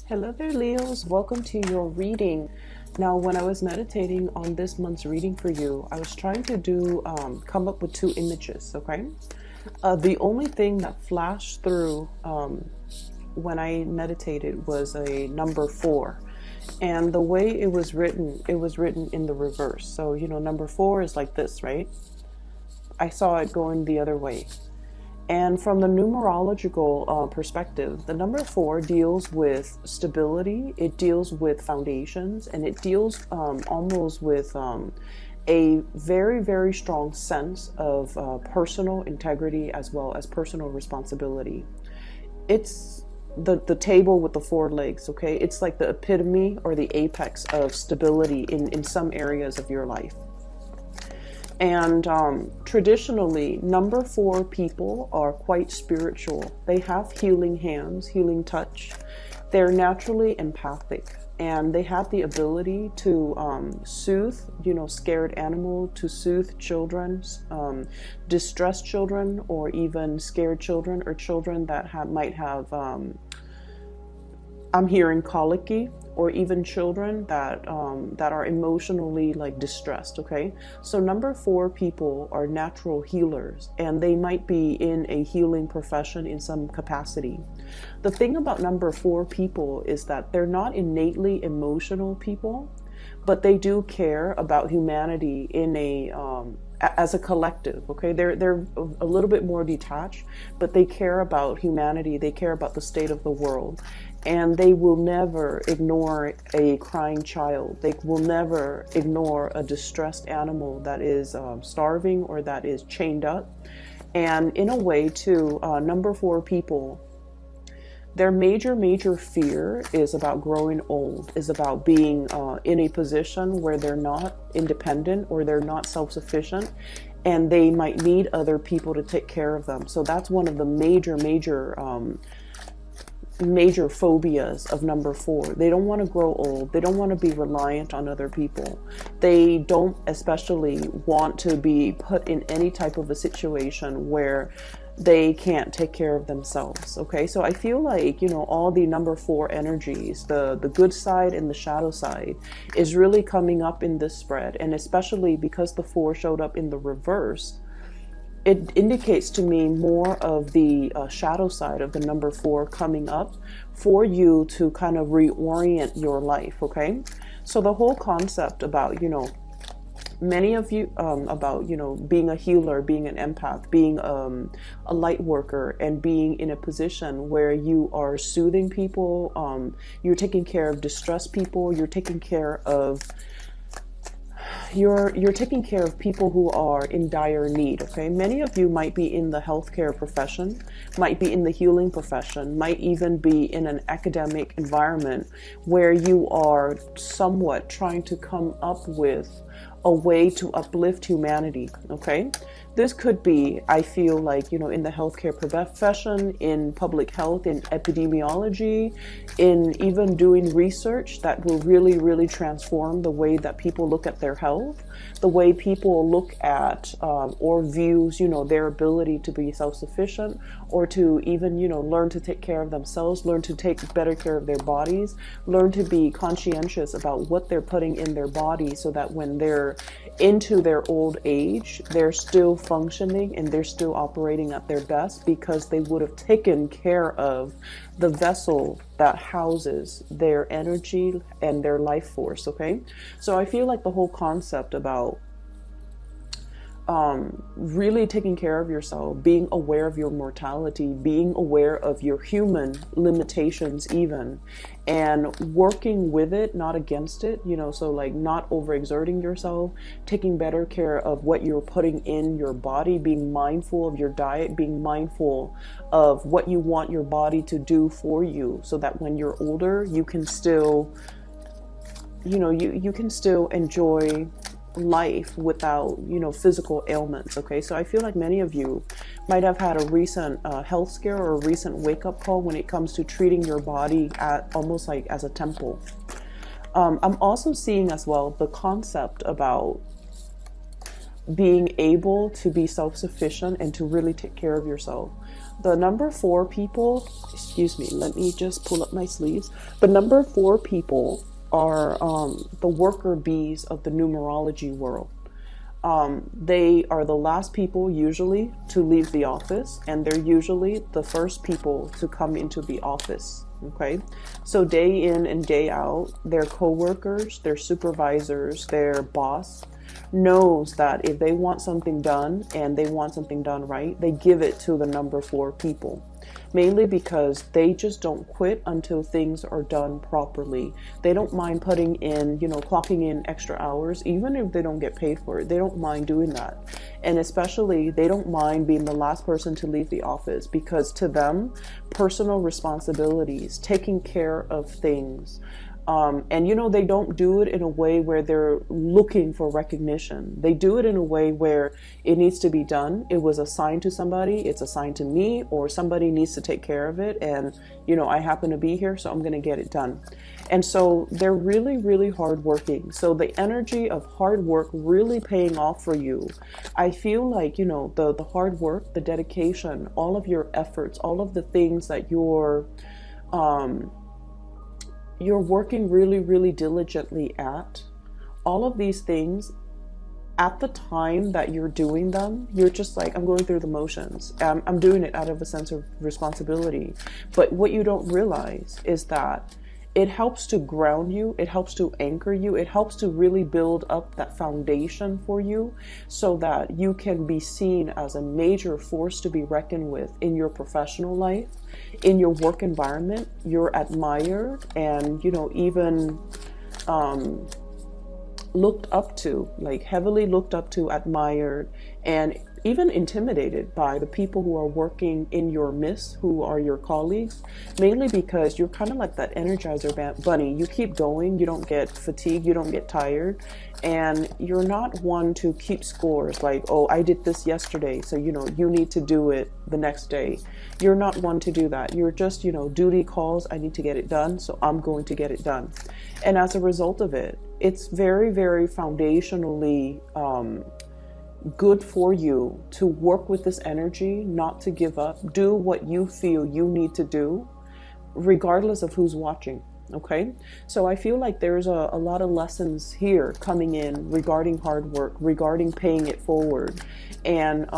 Hello there, Leos. Welcome to your reading. Now, when I was meditating on this month's reading for you, I was trying to come up with two images, okay? The only thing that flashed through when I meditated was a number 4. And the way it was written in the reverse. So, number 4 is like this, right? I saw it going the other way. And from the numerological perspective, the number 4 deals with stability, it deals with foundations, and it deals almost with a very, very strong sense of personal integrity as well as personal responsibility. It's the table with the 4 legs, okay? It's like the epitome or the apex of stability in some areas of your life. And traditionally, number 4 people are quite spiritual. They have healing hands, healing touch. They're naturally empathic, and they have the ability to soothe, scared animal, to soothe children, distressed children, or even scared children, or children that might have, I'm hearing colicky, or even children that are emotionally distressed. Okay, so number 4 people are natural healers, and they might be in a healing profession in some capacity. The thing about number 4 people is that they're not innately emotional people, but they do care about humanity in as a collective. Okay, they're a little bit more detached, but they care about humanity. They care about the state of the world. And they will never ignore a crying child. They will never ignore a distressed animal that is starving or that is chained up. And in a way, too, number 4 people, their major fear is about growing old, is about being in a position where they're not independent or they're not self-sufficient, and they might need other people to take care of them. So that's one of the major phobias of number 4. They don't want to grow old. They don't want to be reliant on other people. They don't especially want to be put in any type of a situation where they can't take care of themselves. Okay, so I feel like, all the number 4 energies, the good side and the shadow side, is really coming up in this spread. And especially because the 4 showed up in the reverse, it indicates to me more of the shadow side of the number 4 coming up for you to kind of reorient your life. Okay, so the whole concept about, many of you about being a healer, being an empath, being a light worker, and being in a position where you are soothing people, you're taking care of distressed people, you're taking care of people who are in dire need. Okay, many of you might be in the healthcare profession, might be in the healing profession, might even be in an academic environment where you are somewhat trying to come up with a way to uplift humanity. Okay, this could be, I feel like, in the healthcare profession, in public health, in epidemiology, in even doing research that will really transform the way that people look at their health, the way people look at or views, their ability to be self-sufficient, or to even, learn to take care of themselves, learn to take better care of their bodies, learn to be conscientious about what they're putting in their body, so that when they're into their old age, they're still functioning and they're still operating at their best, because they would have taken care of the vessel that houses their energy and their life force. Okay, so I feel like the whole concept about really taking care of yourself, being aware of your mortality, being aware of your human limitations even, and working with it, not against it, so not overexerting yourself, taking better care of what you're putting in your body, being mindful of your diet, being mindful of what you want your body to do for you, so that when you're older, you can still, you can still enjoy life without physical ailments. Okay, so I feel like many of you might have had a recent health scare or a recent wake-up call when it comes to treating your body at almost like as a temple. I'm also seeing as well the concept about being able to be self-sufficient and to really take care of yourself. the number 4 people, excuse me, let me just pull up my sleeves. The number 4 people are the worker bees of the numerology world. They are the last people usually to leave the office, and they're usually the first people to come into the office. Okay, so day in and day out, their coworkers, their supervisors, their boss knows that if they want something done and they want something done right, they give it to the number 4 people. Mainly because they just don't quit until things are done properly. They don't mind putting in, clocking in extra hours, even if they don't get paid for it. They don't mind doing that. And especially, they don't mind being the last person to leave the office, because to them, personal responsibilities, taking care of things, and they don't do it in a way where they're looking for recognition. They do it in a way where it needs to be done. It was assigned to somebody, it's assigned to me, or somebody needs to take care of it. And, I happen to be here, so I'm going to get it done. And so they're really, really hardworking. So the energy of hard work really paying off for you. I feel like, the hard work, the dedication, all of your efforts, all of the things that you're working really, really diligently at, all of these things, at the time that you're doing them, you're just like, I'm going through the motions. I'm doing it out of a sense of responsibility. But what you don't realize is that it helps to ground you, it helps to anchor you, it helps to really build up that foundation for you so that you can be seen as a major force to be reckoned with in your professional life, in your work environment. You're admired and, even looked up to, like heavily looked up to, admired, and even intimidated by the people who are working in your midst, who are your colleagues, mainly because you're kind of like that Energizer bunny. You keep going, you don't get fatigued, you don't get tired, and you're not one to keep scores like, oh, I did this yesterday, so you need to do it the next day. You're not one to do that. You're just, duty calls, I need to get it done, so I'm going to get it done. And as a result of it, it's very, very foundationally good for you to work with this energy, not to give up, do what you feel you need to do, regardless of who's watching. Okay, so I feel like there's a lot of lessons here coming in regarding hard work, regarding paying it forward, and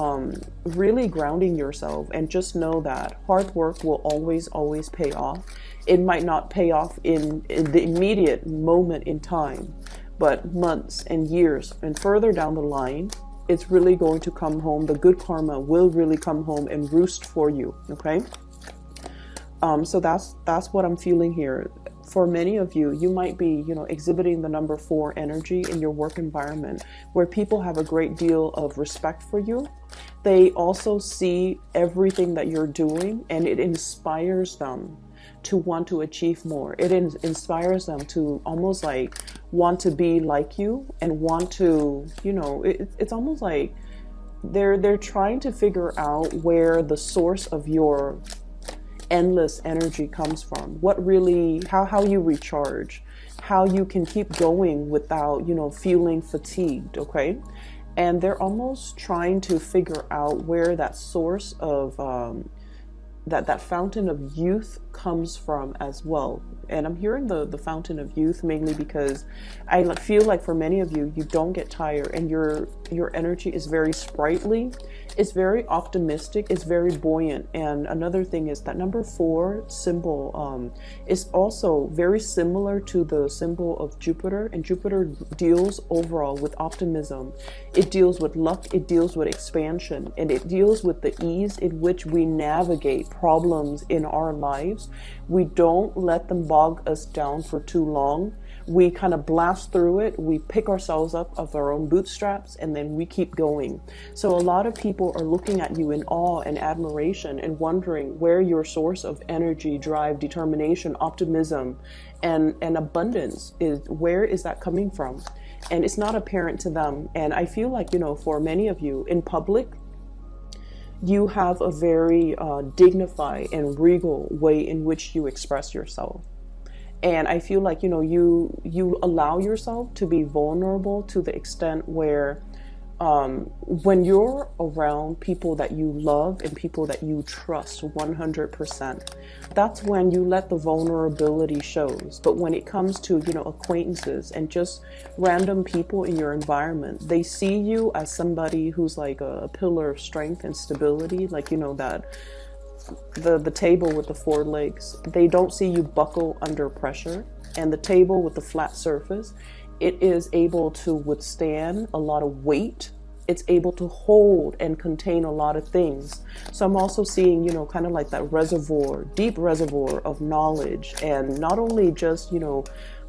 really grounding yourself. And just know that hard work will always, always pay off. It might not pay off in the immediate moment in time, but months and years and further down the line, it's really going to come home. The good karma will really come home and roost for you. Okay, so that's what I'm feeling here. For many of you, you might be, exhibiting the number 4 energy in your work environment, where people have a great deal of respect for you. They also see everything that you're doing, and it inspires them to want to achieve more. It inspires them to almost like want to be like you and want to, it's almost like they're trying to figure out where the source of your endless energy comes from, what really, how you recharge, how you can keep going without, feeling fatigued. Okay, and they're almost trying to figure out where that source of that fountain of youth comes from as well. And I'm hearing the fountain of youth mainly because I feel like for many of you, you don't get tired, and your energy is very sprightly, it's very optimistic, it's very buoyant. And another thing is that number 4 symbol is also very similar to the symbol of Jupiter, and Jupiter deals overall with optimism. It deals with luck, it deals with expansion, and it deals with the ease in which we navigate problems in our lives. We don't let them bog us down for too long. We kind of blast through it. We pick ourselves up of our own bootstraps, and then we keep going. So a lot of people are looking at you in awe and admiration and wondering where your source of energy, drive, determination, optimism, and abundance is. Where is that coming from? And it's not apparent to them. And I feel like, for many of you in public, you have a very dignified and regal way in which you express yourself. And I feel like, you allow yourself to be vulnerable to the extent where When you're around people that you love and people that you trust 100%, that's when you let the vulnerability shows. But when it comes to, acquaintances and just random people in your environment, they see you as somebody who's like a pillar of strength and stability, like, that the table with the four legs. They don't see you buckle under pressure. And the table with the flat surface, it is able to withstand a lot of weight. It's able to hold and contain a lot of things. So I'm also seeing, kind of like that reservoir, deep reservoir of knowledge, and not only just,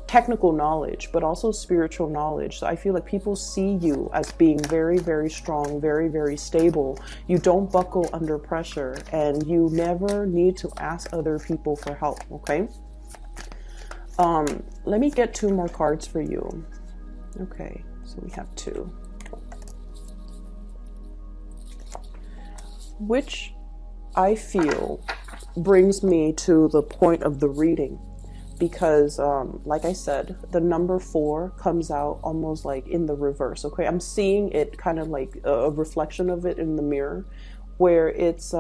technical knowledge, but also spiritual knowledge. So I feel like people see you as being very, very strong, very, very stable. You don't buckle under pressure, and you never need to ask other people for help, okay? Let me get two more cards for you. Okay, so we have two. Which I feel brings me to the point of the reading, because like I said, the number 4 comes out almost like in the reverse. Okay, I'm seeing it kind of like a reflection of it in the mirror, where it's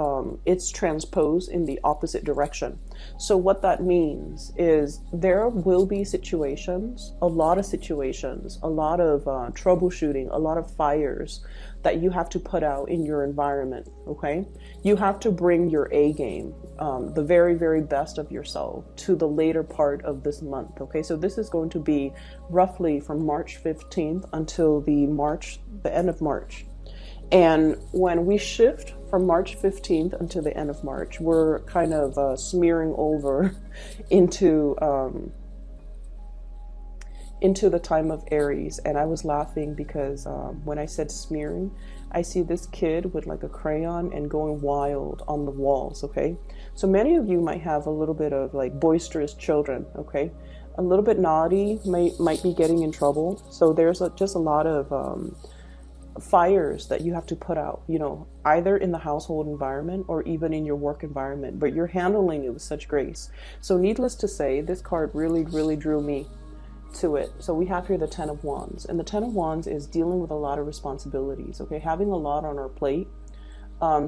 transposed in the opposite direction. So what that means is there will be situations, a lot of troubleshooting, a lot of fires that you have to put out in your environment, okay? You have to bring your A game, the very, very best of yourself to the later part of this month, okay? So this is going to be roughly from March 15th until the end of March. And when we shift from March 15th until the end of March, we're kind of smearing over into the time of Aries. And I was laughing because when I said smearing, I see this kid with like a crayon and going wild on the walls, okay? So many of you might have a little bit of like boisterous children, okay? A little bit naughty, might be getting in trouble. So there's just a lot of fires that you have to put out, either in the household environment or even in your work environment, but you're handling it with such grace. So needless to say, this card really, really drew me to it. So we have here the 10 of Wands, and the 10 of Wands is dealing with a lot of responsibilities, okay, having a lot on her plate.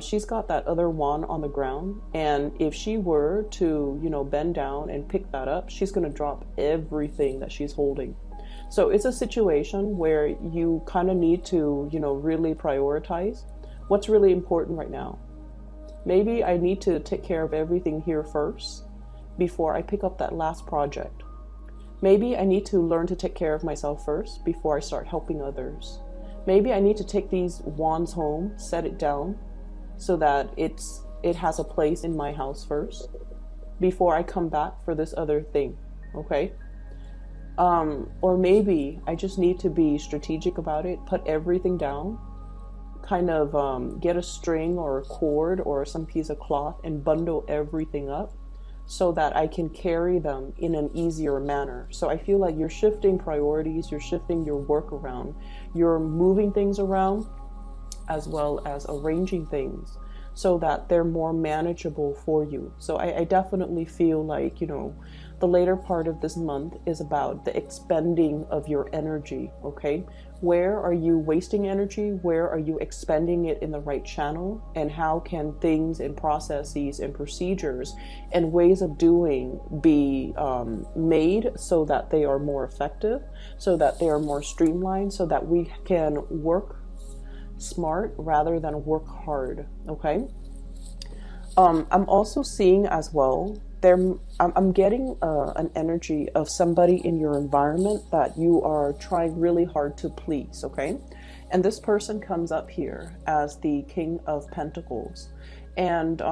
She's got that other wand on the ground, and if she were to, bend down and pick that up, she's going to drop everything that she's holding. So it's a situation where you kind of need to, really prioritize what's really important right now. Maybe I need to take care of everything here first before I pick up that last project. Maybe I need to learn to take care of myself first before I start helping others. Maybe I need to take these wands home, set it down so that it has a place in my house first before I come back for this other thing, okay? Or maybe I just need to be strategic about it, put everything down, kind of get a string or a cord or some piece of cloth and bundle everything up so that I can carry them in an easier manner. So I feel like you're shifting priorities, you're shifting your work around, you're moving things around, as well as arranging things so that they're more manageable for you. So I definitely feel like, the later part of this month is about the expending of your energy, okay? Where are you wasting energy? Where are you expending it in the right channel? And how can things and processes and procedures and ways of doing be made so that they are more effective, so that they are more streamlined, so that we can work smart rather than work hard, okay? I'm also seeing as well, I'm getting an energy of somebody in your environment that you are trying really hard to please, okay? And this person comes up here as the King of Pentacles. And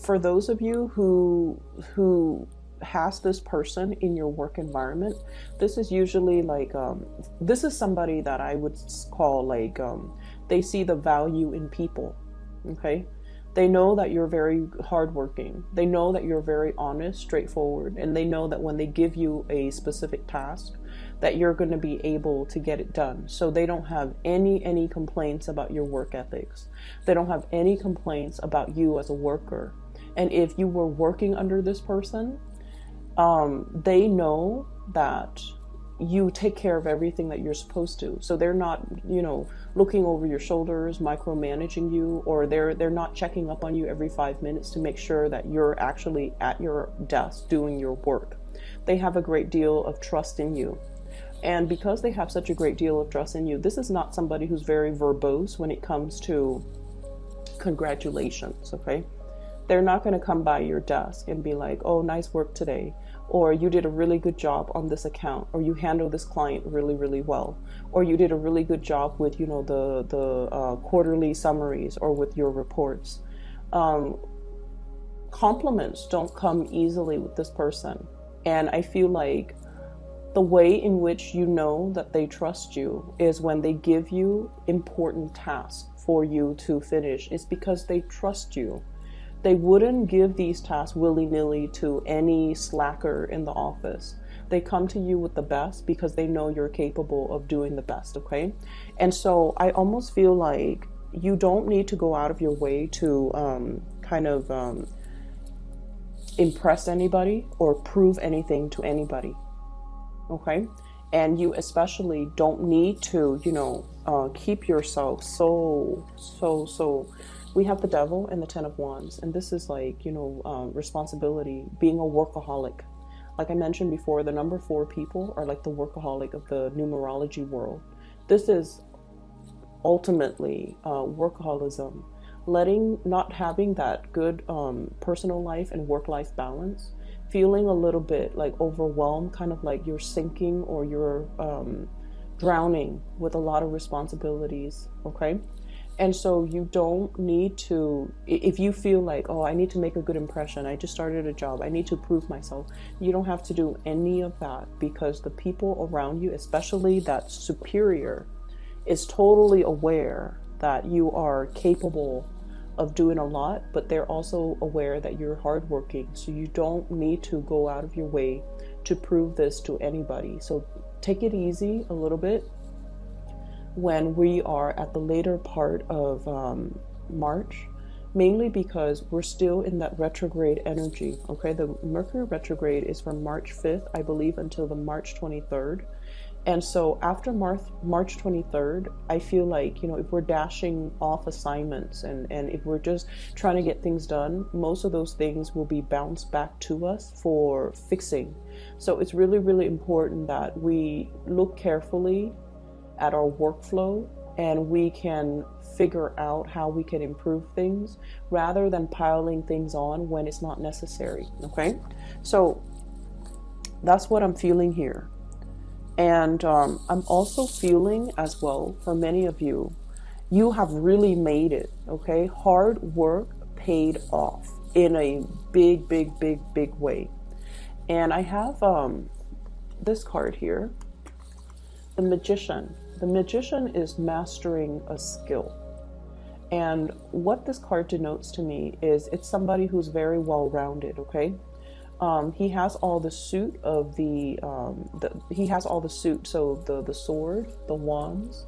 for those of you who has this person in your work environment, this is usually like, this is somebody that I would call like, they see the value in people, okay? They know that you're very hardworking. They know that you're very honest, straightforward, and they know that when they give you a specific task, that you're going to be able to get it done. So they don't have any complaints about your work ethics. They don't have any complaints about you as a worker. And if you were working under this person, they know that you take care of everything that you're supposed to. So they're not, looking over your shoulders, micromanaging you, or they're not checking up on you every 5 minutes to make sure that you're actually at your desk doing your work. They have a great deal of trust in you. And because they have such a great deal of trust in you, this is not somebody who's very verbose when it comes to congratulations, okay? They're not going to come by your desk and be like, oh, nice work today, or you did a really good job on this account, or you handled this client really, really well, or you did a really good job with, the quarterly summaries or with your reports. Compliments don't come easily with this person. And I feel like the way in which you know that they trust you is when they give you important tasks for you to finish. It's because they trust you. They wouldn't give these tasks willy-nilly to any slacker in the office. They come to you with the best because they know you're capable of doing the best, okay? And so I almost feel like you don't need to go out of your way to impress anybody or prove anything to anybody, okay? And you especially don't need to, keep yourself so. We have the Devil and the Ten of Wands, and this is like, responsibility, being a workaholic. Like I mentioned before, the number 4 people are like the workaholic of the numerology world. This is ultimately workaholism, not having that good personal life and work-life balance, feeling a little bit like overwhelmed, kind of like you're sinking or you're drowning with a lot of responsibilities, okay? And so you don't need to, if you feel like, oh, I need to make a good impression, I just started a job, I need to prove myself, you don't have to do any of that, because the people around you, especially that superior, is totally aware that you are capable of doing a lot, but they're also aware that you're hardworking. So you don't need to go out of your way to prove this to anybody. So take it easy a little bit when we are at the later part of March, mainly because we're still in that retrograde energy, okay? The Mercury retrograde is from March 5th, I believe, until the March 23rd. And so after March 23rd, I feel like, if we're dashing off assignments and if we're just trying to get things done, most of those things will be bounced back to us for fixing. So it's really, really important that we look carefully at our workflow and we can figure out how we can improve things rather than piling things on when it's not necessary, okay? So that's what I'm feeling here. And I'm also feeling as well, for many of you, you have really made it, okay? Hard work paid off in a big, big, big, big way. And I have this card here, the Magician. The Magician is mastering a skill. And what this card denotes to me is it's somebody who's very well-rounded, okay? He has all the suit of he has all the suit. So the sword, the wands,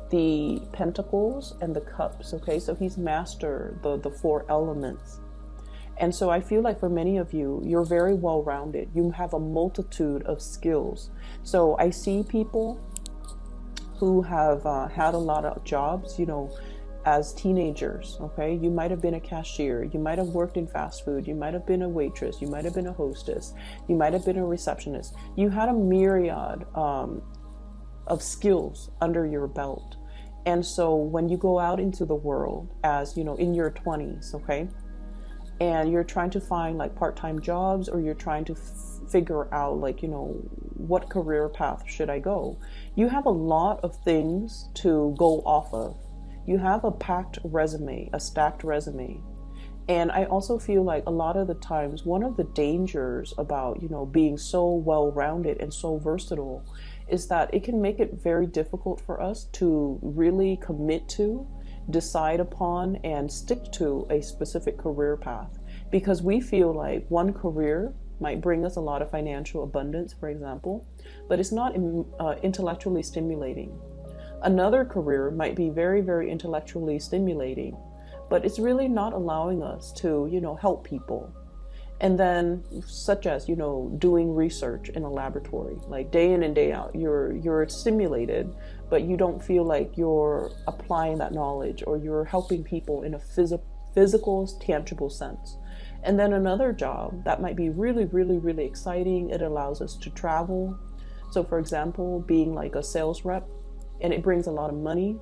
the pentacles, and the cups, okay? So he's mastered the 4 elements. And so I feel like for many of you, you're very well-rounded. You have a multitude of skills. So I see people who have had a lot of jobs, as teenagers, okay? You might have been a cashier, you might have worked in fast food, you might have been a waitress, you might have been a hostess, you might have been a receptionist. You had a myriad of skills under your belt. And so when you go out into the world as, in your 20s, okay? And you're trying to find like part-time jobs, or you're trying to figure out like, what career path should I go? You have a lot of things to go off of. You have a packed resume, a stacked resume. And I also feel like a lot of the times, one of the dangers about, being so well-rounded and so versatile is that it can make it very difficult for us to really commit to, decide upon, and stick to a specific career path. Because we feel like one career might bring us a lot of financial abundance, for example, but it's not intellectually stimulating. Another career might be very, very intellectually stimulating, but it's really not allowing us to, help people. And then such as, doing research in a laboratory, like day in and day out, you're stimulated, but you don't feel like you're applying that knowledge or you're helping people in a physical, tangible sense. And then another job that might be really, really, really exciting. It allows us to travel. So for example, being like a sales rep, and it brings a lot of money,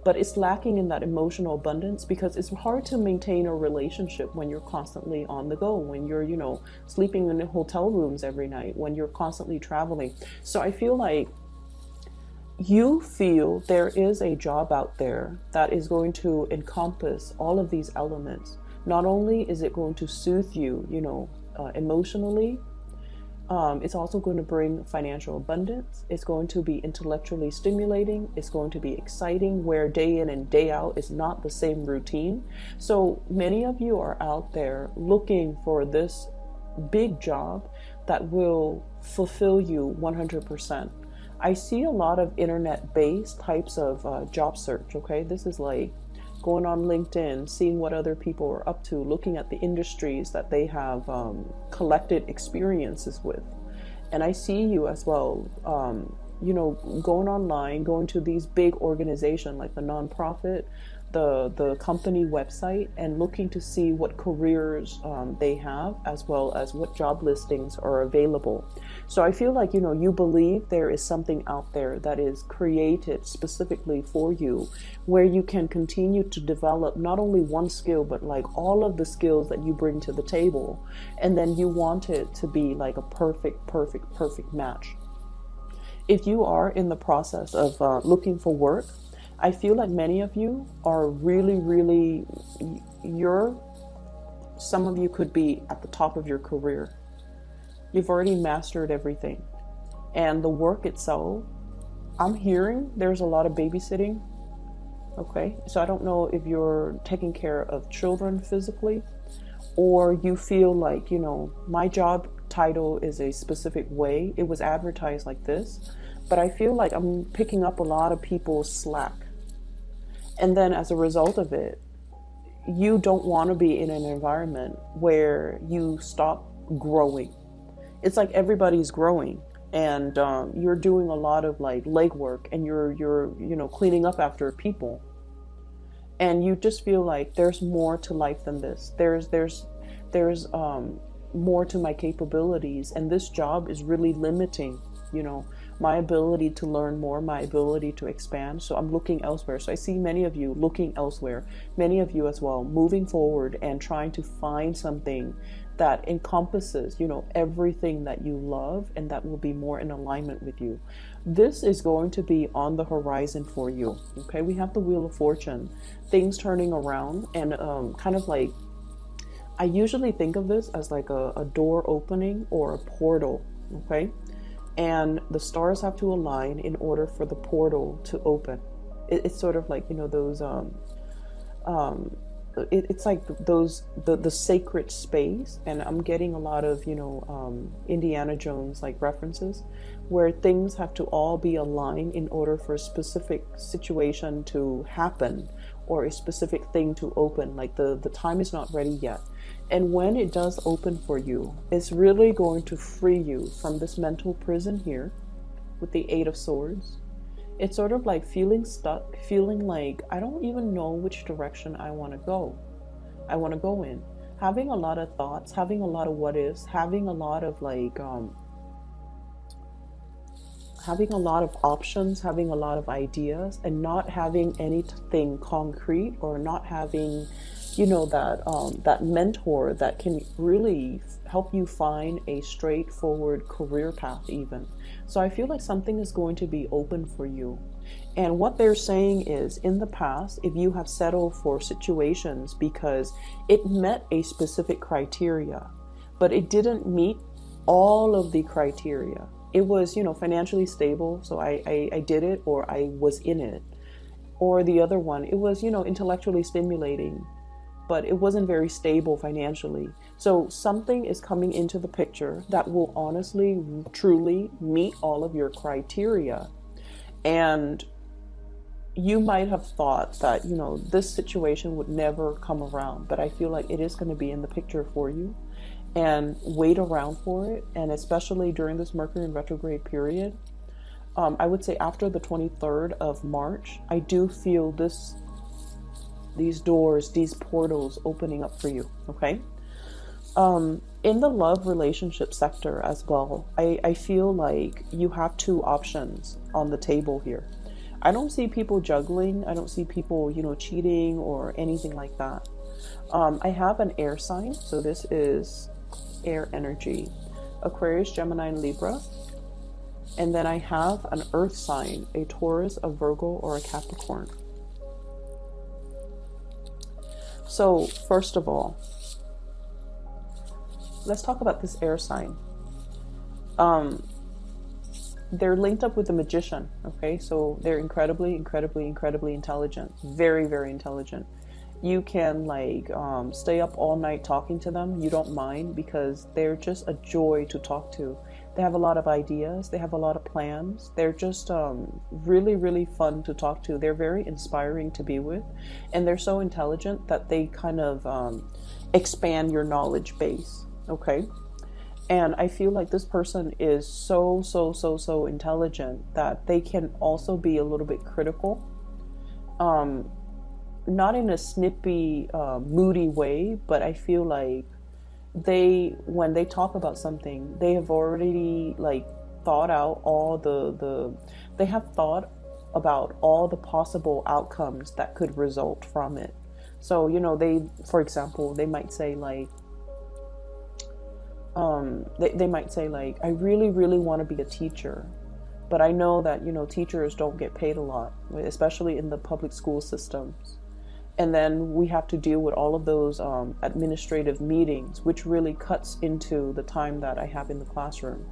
but it's lacking in that emotional abundance because it's hard to maintain a relationship when you're constantly on the go, when you're, sleeping in hotel rooms every night, when you're constantly traveling. So I feel like you feel there is a job out there that is going to encompass all of these elements. Not only is it going to soothe you, emotionally, it's also going to bring financial abundance. It's going to be intellectually stimulating. It's going to be exciting, where day in and day out is not the same routine. So many of you are out there looking for this big job that will fulfill you 100%. I see a lot of internet-based types of job search, okay? This is like going on LinkedIn, seeing what other people are up to, looking at the industries that they have collected experiences with. And I see you as well, going online, going to these big organizations like the nonprofit, the company website, and looking to see what careers they have, as well as what job listings are available. So I feel like, you believe there is something out there that is created specifically for you, where you can continue to develop not only one skill, but like all of the skills that you bring to the table. And then you want it to be like a perfect match. If you are in the process of looking for work, I feel like many of you are really, really, some of you could be at the top of your career. You've already mastered everything. And the work itself, I'm hearing there's a lot of babysitting. Okay. So I don't know if you're taking care of children physically, or you feel like, my job title is a specific way. It was advertised like this, but I feel like I'm picking up a lot of people's slack. And then as a result of it, you don't want to be in an environment where you stop growing. It's like everybody's growing, and you're doing a lot of like legwork, and you're cleaning up after people, and you just feel like there's more to life than this. There's more to my capabilities, and this job is really limiting, my ability to learn more, my ability to expand. So I'm looking elsewhere. So I see many of you looking elsewhere, many of you as well, moving forward and trying to find something that encompasses, everything that you love, and that will be more in alignment with you. This is going to be on the horizon for you. Okay. We have the Wheel of Fortune, things turning around, and kind of like, I usually think of this as like a door opening or a portal. Okay. And the stars have to align in order for the portal to open. It's sort of like, those, it's like the sacred space. And I'm getting a lot of, Indiana Jones like references, where things have to all be aligned in order for a specific situation to happen, or a specific thing to open. Like the time is not ready yet. And when it does open for you, it's really going to free you from this mental prison here with the Eight of Swords. It's sort of like feeling stuck, feeling like I don't even know which direction I want to go. I want to go in. Having a lot of thoughts, having a lot of what ifs, having a lot of like, having a lot of options, having a lot of ideas, and not having anything concrete, or not having, that mentor that can really help you find a straightforward career path even. So I feel like something is going to be open for you. And what they're saying is, in the past, if you have settled for situations because it met a specific criteria, but it didn't meet all of the criteria. It was, financially stable, so I did it, or I was in it. Or the other one, it was, intellectually stimulating, but it wasn't very stable financially. So something is coming into the picture that will honestly, truly meet all of your criteria. And you might have thought that, this situation would never come around, but I feel like it is going to be in the picture for you. and wait around for it. And especially during this Mercury in retrograde period, I would say after the 23rd of March, I do feel these doors, these portals opening up for you, okay? In the love relationship sector as well, I feel like you have two options on the table here. I don't see people juggling. I don't see people, cheating or anything like that. I have an air sign, so this is air energy, Aquarius, Gemini, and Libra. And then I have an earth sign, a Taurus, a Virgo, or a Capricorn. So first of all, let's talk about this air sign. They're linked up with the magician, okay? So they're incredibly, incredibly, incredibly intelligent. Very, very intelligent. You can stay up all night talking to them. You don't mind, because they're just a joy to talk to. They have a lot of ideas. They have a lot of plans. They're just really, really fun to talk to. They're very inspiring to be with. And they're so intelligent that they kind of expand your knowledge base, okay? And I feel like this person is so intelligent that they can also be a little bit critical. Not in a snippy, moody way, but I feel like when they talk about something, they have already thought out all they have thought about all the possible outcomes that could result from it. So, for example, they might say they might say I really, really want to be a teacher, but I know that, teachers don't get paid a lot, especially in the public school systems. And then we have to deal with all of those administrative meetings, which really cuts into the time that I have in the classroom.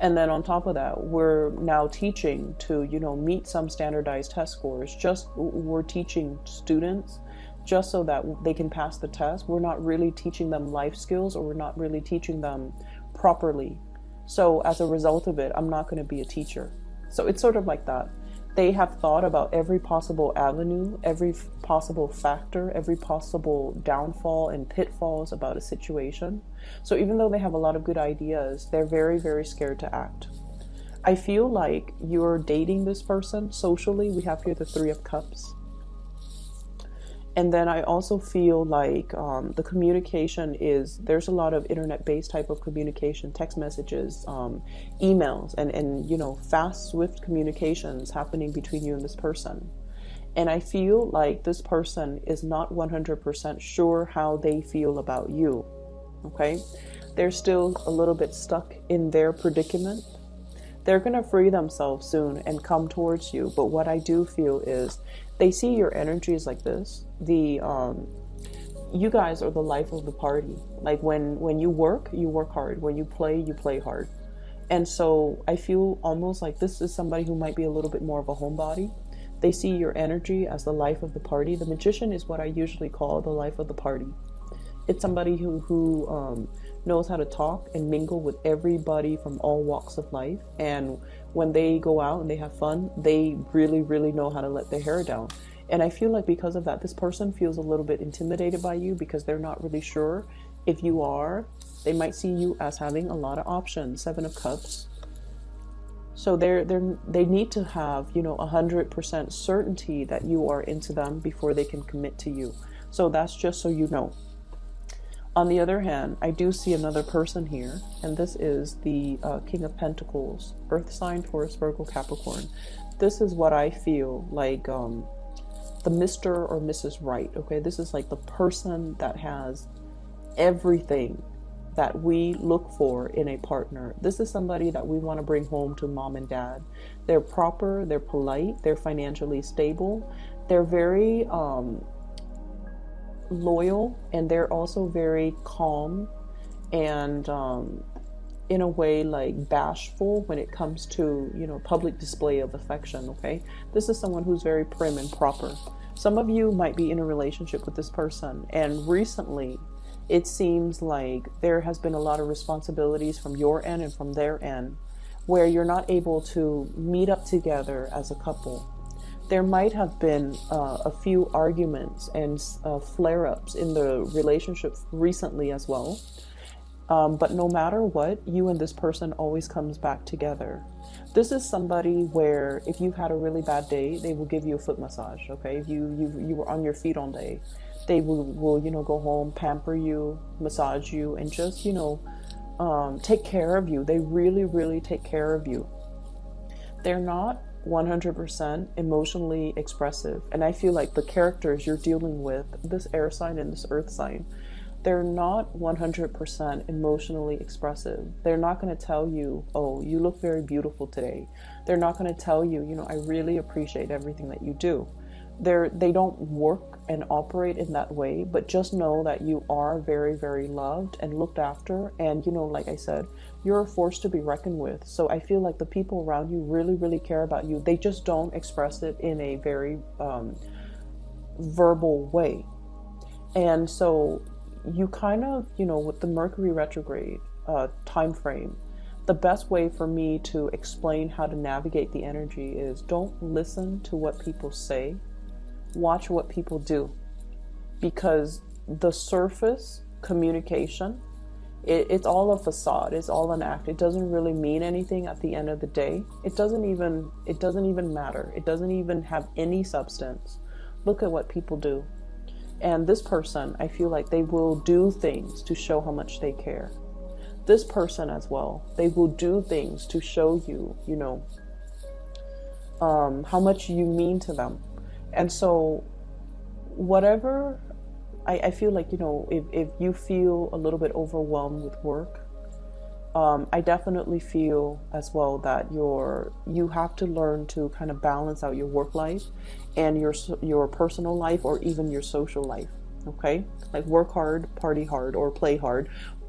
And then on top of that, we're now teaching to, meet some standardized test scores. We're teaching students just so that they can pass the test. We're not really teaching them life skills, or we're not really teaching them properly. So as a result of it, I'm not going to be a teacher. So it's sort of like that. They have thought about every possible avenue, every possible factor, every possible downfall and pitfalls about a situation. So even though they have a lot of good ideas, they're very, very scared to act. I feel like you're dating this person socially. We have here the Three of Cups. And then I also feel like the communication there's a lot of internet-based type of communication, text messages, emails, and fast, swift communications happening between you and this person. And I feel like this person is not 100% sure how they feel about you, okay? They're still a little bit stuck in their predicament. They're going to free themselves soon and come towards you. But what I do feel is they see your energies like this. You guys are the life of the party. Like when you work hard. When you play hard. And so I feel almost like this is somebody who might be a little bit more of a homebody. They see your energy as the life of the party. The magician is what I usually call the life of the party. It's somebody who knows how to talk and mingle with everybody from all walks of life. And when they go out and they have fun, they really, really know how to let their hair down. And I feel like because of that, this person feels a little bit intimidated by you, because they're not really sure if you are. They might see you as having a lot of options. Seven of Cups. So they need to have 100% certainty that you are into them before they can commit to you. So that's just so you know. On the other hand, I do see another person here, and this is the King of Pentacles, Earth sign, Taurus, Virgo, Capricorn. This is what I feel like the Mr. or Mrs. Right, okay? This is like the person that has everything that we look for in a partner. This is somebody that we want to bring home to mom and dad. They're proper, they're polite, they're financially stable, they're very loyal, and they're also very calm and in a way bashful when it comes to public display of affection. Okay, this is someone who's very prim and proper. Some of you might be in a relationship with this person, and recently it seems like there has been a lot of responsibilities from your end and from their end where you're not able to meet up together as a couple. There might have been a few arguments and flare-ups in the relationship recently as well. But no matter what, you and this person always comes back together. This is somebody where if you've had a really bad day, they will give you a foot massage. Okay, if you were on your feet all day, they will go home, pamper you, massage you, and just take care of you. They really, really take care of you. They're not 100% emotionally expressive, and I feel like the characters you're dealing with, this air sign and this earth sign, they're not 100% emotionally expressive. They're not going to tell you, oh, you look very beautiful today. They're not going to tell you, I really appreciate everything that you do. They don't work and operate in that way, but just know that you are very, very loved and looked after. And, like I said, you're a force to be reckoned with. So I feel like the people around you really, really care about you. They just don't express it in a very verbal way. And so you kind of, with the Mercury retrograde time frame, the best way for me to explain how to navigate the energy is don't listen to what people say. Watch what people do, because the surface communication, it's all a facade. It's all an act. It doesn't really mean anything at the end of the day. It doesn't even matter. It doesn't even have any substance. Look at what people do. And this person, I feel like they will do things to show how much they care. This person as well, they will do things to show you, how much you mean to them. And so whatever, I feel like, if you feel a little bit overwhelmed with work, I definitely feel as well that you have to learn to kind of balance out your work life and your personal life, or even your social life. Okay, like work hard, party hard, or play hard,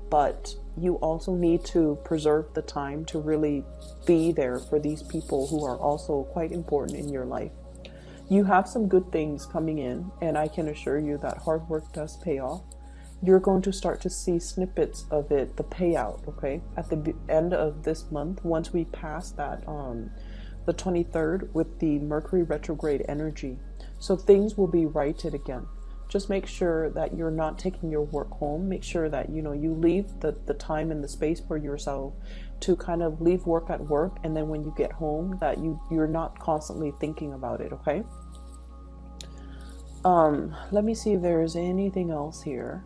but you also need to preserve the time to really be there for these people who are also quite important in your life. You have some good things coming in, and I can assure you that hard work does pay off. You're going to start to see snippets of it, the payout, okay, at the end of this month, once we pass that, the 23rd, with the Mercury retrograde energy. So things will be righted again. Just make sure that you're not taking your work home. Make sure that, you leave the time and the space for yourself to kind of leave work at work. And then when you get home, that you're not constantly thinking about it, okay? Let me see if there's anything else here.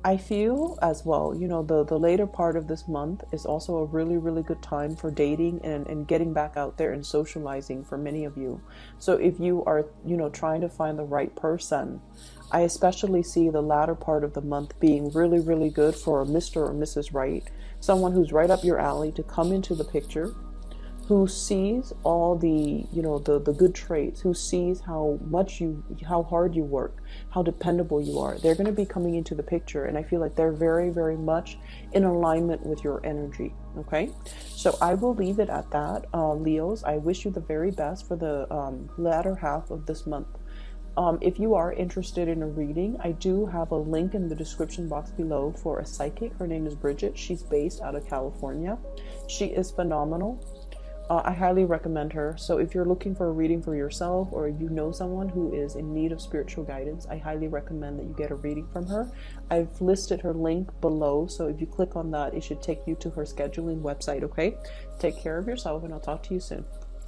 I feel as well, the later part of this month is also a really, really good time for dating and getting back out there and socializing for many of you. So if you are, trying to find the right person, I especially see the latter part of the month being really, really good for Mr. or Mrs. Right, someone who's right up your alley to come into the picture, who sees all the, the good traits, who sees how hard you work, how dependable you are. They're going to be coming into the picture, and I feel like they're very, very much in alignment with your energy. Okay, so I will leave it at that. Leos, I wish you the very best for the latter half of this month. If you are interested in a reading, I do have a link in the description box below for a psychic. Her name is Bridget. She's based out of California. She is phenomenal. I highly recommend her. So if you're looking for a reading for yourself, or you know someone who is in need of spiritual guidance, I highly recommend that you get a reading from her. I've listed her link below, so if you click on that, it should take you to her scheduling website, okay? Take care of yourself, and I'll talk to you soon.